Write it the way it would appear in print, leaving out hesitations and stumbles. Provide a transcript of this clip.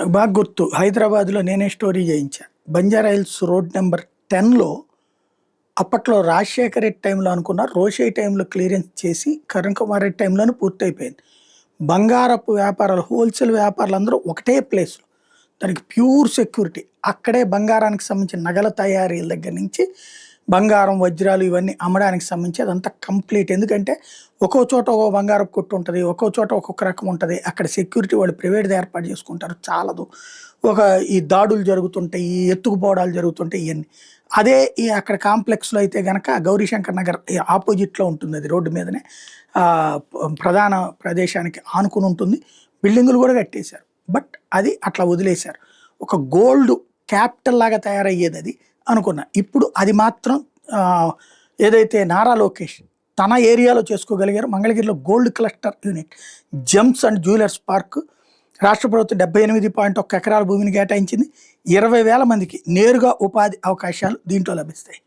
నాకు బాగా గుర్తు. హైదరాబాద్‌లో నేనే స్టోరీ చేయించా. బంజారా హిల్స్ రోడ్ నంబర్ 10లో అప్పట్లో రాజశేఖర్ రెడ్డి టైంలో అనుకున్న, రోషయ్య టైంలో క్లియరెన్స్ చేసి, కరుణ్ కుమార్ రెడ్డి టైంలోనే పూర్తయిపోయింది. బంగారపు వ్యాపారాలు, హోల్‌సేల్ వ్యాపారులందరూ ఒకటే ప్లేస్‌లో. దానికి ప్యూర్ సెక్యూరిటీ. అక్కడే బంగారానికి సంబంధించిన నగల తయారీల దగ్గర నుంచి, బంగారం, వజ్రాలు ఇవన్నీ అమ్మడానికి సంబంధించి అదంతా కంప్లీట్. ఎందుకంటే, ఒక్కో చోట ఒక్కో బంగారపు కొట్టు ఉంటది. ఒక్కో చోట ఒక్కొక్క రకం ఉంటది. అక్కడ సెక్యూరిటీ వాళ్ళు ప్రైవేట్‌ది ఏర్పాటు చేసుకుంటారు. చాలదు. ఈ దాడులు జరుగుతుంటాయి, ఈ ఎత్తుకుపోవడాలు జరుగుతుంటాయి ఇయన్నీ. అదే అక్కడ కాంప్లెక్స్‌లో అయితే గనక గౌరీశంకర్ నగర్ ఆపోజిట్‌లో ఉంటుందది రోడ్డు మీదనే. ప్రధాన ప్రదేశానికి ఆనుకుని ఉంటుంది. బిల్డింగులు గూడా కట్టేశారు. బట్ అది అట్లా వదిలేశారు. ఒక గోల్డ్ క్యాపిటల్ లాగా తయారయ్యేదది అనుకున్నా. ఇప్పుడు అది మాత్రం ఆహ్, ఏదైతే నారా లోకేష్ తన ఏరియాలో చేసుకోగలిగారో, మంగళగిరిలో gold cluster unit, gems and jewellers park రాష్ట్ర ప్రభుత్వం 78.1 ఎకరాల భూమిని కేటాయించింది. 20,000 మందికి నేరుగా ఉపాధి అవకాశాలు దీంట్లో లభిస్తాయి.